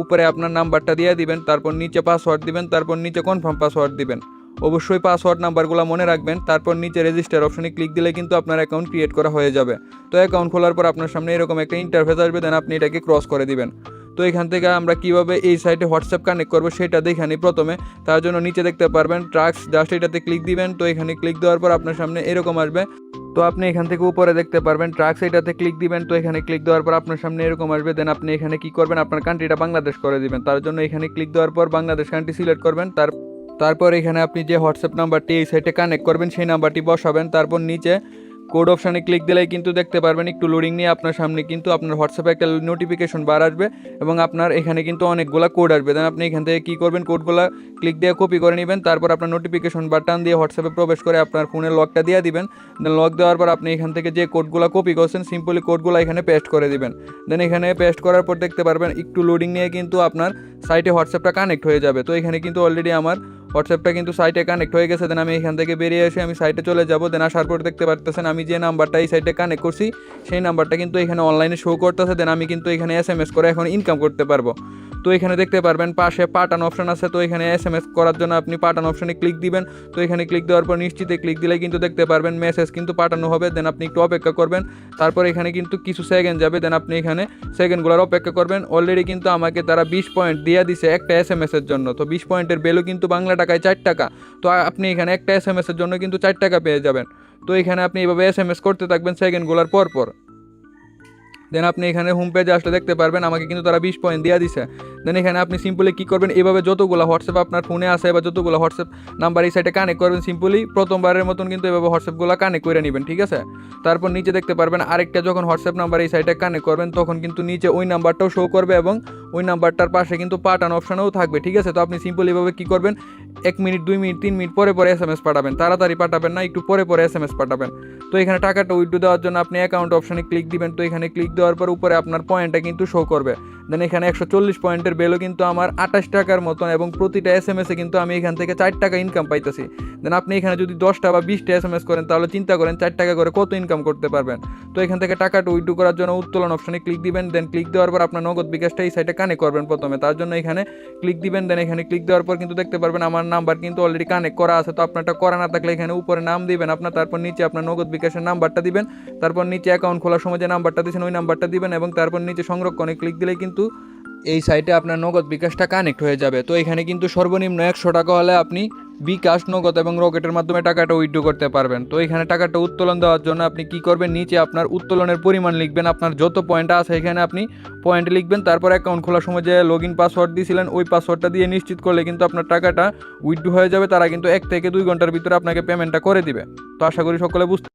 উপরে আপনার নাম্বারটা দিয়ে দিবেন, তারপর নিচে পাসওয়ার্ড দিবেন, তারপর নিচে কনফার্ম পাসওয়ার্ড দিবেন। অবশ্যই পাসওয়ার্ড নাম্বারগুলো মনে রাখবেন। তারপর নিচে রেজিস্টার অপশনে ক্লিক দিলে কিন্তু আপনার অ্যাকাউন্ট ক্রিয়েট করা হয়ে যাবে। তো অ্যাকাউন্ট খোলার পর আপনার সামনে এরকম একটা ইন্টারফেস আসবে, দেন আপনি এটাকে ক্রস করে দিবেন। তো এখান থেকে আমরা কিভাবে এই সাইটে হোয়াটসঅ্যাপ কানেক্ট করবো সেটা দেখে নিই প্রথমে। তার জন্য নিচে দেখতে পারবেন ট্রাক্স, জাস্ট এটাতে ক্লিক দিবেন। তো এখানে ক্লিক দেওয়ার পর আপনার সামনে এরকম আসবে। তো আপনি এখান থেকে উপরে দেখতে পারবেন ট্রাক্স, এটাতে ক্লিক দিবেন। তো এখানে ক্লিক দেওয়ার পর আপনার সামনে এরকম আসবে। দেন আপনি এখানে কি করবেন, আপনার কান্ট্রিটা বাংলাদেশ করে দিবেন। তার জন্য এখানে ক্লিক দেওয়ার পর বাংলাদেশ কান্ট্রি সিলেক্ট করবেন। তারপর এখানে আপনি যে হোয়াটসঅ্যাপ নাম্বারটি এই সাইটে কানেক্ট করবেন সেই নাম্বারটি বসাবেন। তারপর নিচে কোড অপশানে ক্লিক দিলেই কিন্তু দেখতে পারবেন একটু লোডিং নিয়ে আপনার সামনে কিন্তু আপনার হোয়াটসঅ্যাপে একটা নোটিফিকেশন বার আসবে এবং আপনার এখানে কিন্তু অনেকগুলো কোড আসবে। দেন আপনি এখান থেকে কী করবেন, কোডগুলো ক্লিক দিয়ে কপি করে নেবেন। তারপর আপনার নোটিফিকেশন বাটন দিয়ে হোয়াটসঅ্যাপে প্রবেশ করে আপনার ফোনের লকটা দিয়ে দিবেন। দেন লক দেওয়ার পর আপনি এখান থেকে যে কোডগুলো কপি করছেন সিম্পলি কোডগুলো এখানে পেস্ট করে দিবেন। দেন এখানে পেস্ট করার পর দেখতে পারবেন একটু লোডিং নিয়ে কিন্তু আপনার সাইটে হোয়াটসঅ্যাপটা কানেক্ট হয়ে যাবে। তো এখানে কিন্তু অলরেডি আমার হোয়াটসঅ্যাপটা কিন্তু সাইটে কানেক্ট হয়ে গেছে। দেন আমি এখান থেকে বেরিয়ে এসে আমি সাইটে চলে যাব। দেন আসার পর দেখতে পারতেছেন আমি যে নাম্বারটা এই সাইটে কানেক্ট করছি সেই নাম্বারটা কিন্তু এখানে অনলাইনে শো করতেছে। দেন আমি কিন্তু এখানে SMS করে এখন ইনকাম করতে পারবো। তো এখানে দেখতে পারবেন পাশে পাঠান অপশন আছে। তো এখানে SMS করার জন্য আপনি পাঠান অপশনে ক্লিক দিবেন। তো এখানে ক্লিক দেওয়ার পর নিশ্চিতে ক্লিক দিলে কিন্তু দেখতে পারবেন মেসেজ কিন্তু পাঠানো হবে। দেন আপনি একটু অপেক্ষা করবেন। তারপর এখানে কিন্তু কিছু সেকেন্ড যাবে। দেন আপনি এখানে সেকেন্ডগুলোর অপেক্ষা করবেন। অলরেডি কিন্তু আমাকে তারা 20 পয়েন্ট দিয়ে দিছে একটা SMS এর জন্য। তো 20 পয়েন্টের ভ্যালু কিন্তু বাংলা টাকায় 4 টাকা। তো আপনি এখানে একটা SMS এর জন্য কিন্তু 4 টাকা পেয়ে যাবেন। তো এখানে আপনি এভাবে SMS করতে থাকবেন সেকেন্ডগুলোর পর পর। দেন আপনি এখানে হোম পেজে আসলে দেখতে পারবেন আমাকে কিন্তু তারা 20 পয়েন্ট দিয়ে দিছে। দেন এখানে আপনি সিম্পলি কী করবেন, এভাবে যতগুলো হোয়াটসঅ্যাপ আপনার ফোনে আসে বা যতগুলো হোয়াটসঅ্যাপ নাম্বার এই সাইটে কানেক্ট করবেন সিম্পলি প্রথমবারের মতন কিন্তু এভাবে হোয়াটসঅ্যাপগুলো কানেক্ট করে নেবেন, ঠিক আছে। তারপর নিচে দেখতে পারবেন আরেকটা যখন হোয়াটসঅ্যাপ নাম্বার এই সাইটে কানেক্ট করবেন তখন কিন্তু নিচে ওই নাম্বারটাও শো করবে এবং ওই নাম্বারটার পাশে কিন্তু পাঠান অপশানও থাকবে, ঠিক আছে। তো আপনি সিম্পলি এভাবে কী করবেন, 1 মিনিট 2 মিনিট 3 মিনিট পরে পরে SMS পাঠাবেন, তাড়াতাড়ি পাঠাবেন না, একটু পরে পরে SMS পাঠাবেন। তো এখানে টাকাটা উইথড্র দেওয়ার জন্য আপনি অ্যাকাউন্ট অপশানে ক্লিক দিবেন। তো এখানে ক্লিক দেওয়ার পর উপরে আপনার পয়েন্টটা কিন্তু শো করবে। দেন এখানে 140 পয়েন্টের ভ্যালু কিন্তু আমার 28 টাকার মতন এবং প্রতিটা SMS কিন্তু আমি এখান থেকে 4 টাকা ইনকাম পাইতেছি। দেন আপনি এখানে যদি 10টা বা 20টা SMS করেন তাহলে চিন্তা করেন 4 টাকা করে কত ইনকাম করতে পারবেন। তো এখান থেকে টাকাটা উইথড্র করার জন্য উত্তোলন অপশানে ক্লিক দিবেন। দেন ক্লিক দেওয়ার পর আপনার নগদ বিকাশটা এই সাইটে কানেক্ট করবেন প্রথমে, তার জন্য এখানে ক্লিক দিবেন। দেন এখানে ক্লিক দেওয়ার পর কিন্তু দেখতে পারবেন আমার নাম্বার কিন্তু অলরেডি কানেক্ট করা আছে। তো আপনারটা করা না থাকলে এখানে উপরে নাম দিবেন আপনার, তারপর নিচে আপনার নগদ বিকাশের নাম্বারটা দিবেন, তারপর নিচে অ্যাকাউন্ট খোলার সময় যে নাম্বারটা দিয়েছেন ওই নাম্বারটা দিবেন এবং তারপর নিচে সংরক্ষণে ক্লিক দিলেই কিন্তু এই সাইটে আপনার নগদ বিকাশটা কানেক্ট হয়ে যাবে। তো এখানে কিন্তু সর্বনিম্ন 100 টাকা হলে আপনি বিকাশ, নগদ এবং রকেটের মাধ্যমে টাকাটা উইথড্র করতে পারবেন। তো এখানে টাকাটা উত্তোলন দেওয়ার জন্য আপনি কি করবেন, নিচে আপনার উত্তোলনের পরিমাণ লিখবেন, আপনার যত পয়েন্ট আছে এখানে আপনি পয়েন্ট লিখবেন। তারপর অ্যাকাউন্ট খোলার সময় যে লগইন পাসওয়ার্ড দিয়েছিলেন ওই পাসওয়ার্ডটা দিয়ে নিশ্চিত করলে কিন্তু আপনার টাকাটা উইথড্র হয়ে যাবে। তারা কিন্তু 1 থেকে 2 ঘন্টার ভিতরে আপনাকে পেমেন্টটা করে দিবে। তো আশা করি সকলে বুঝতে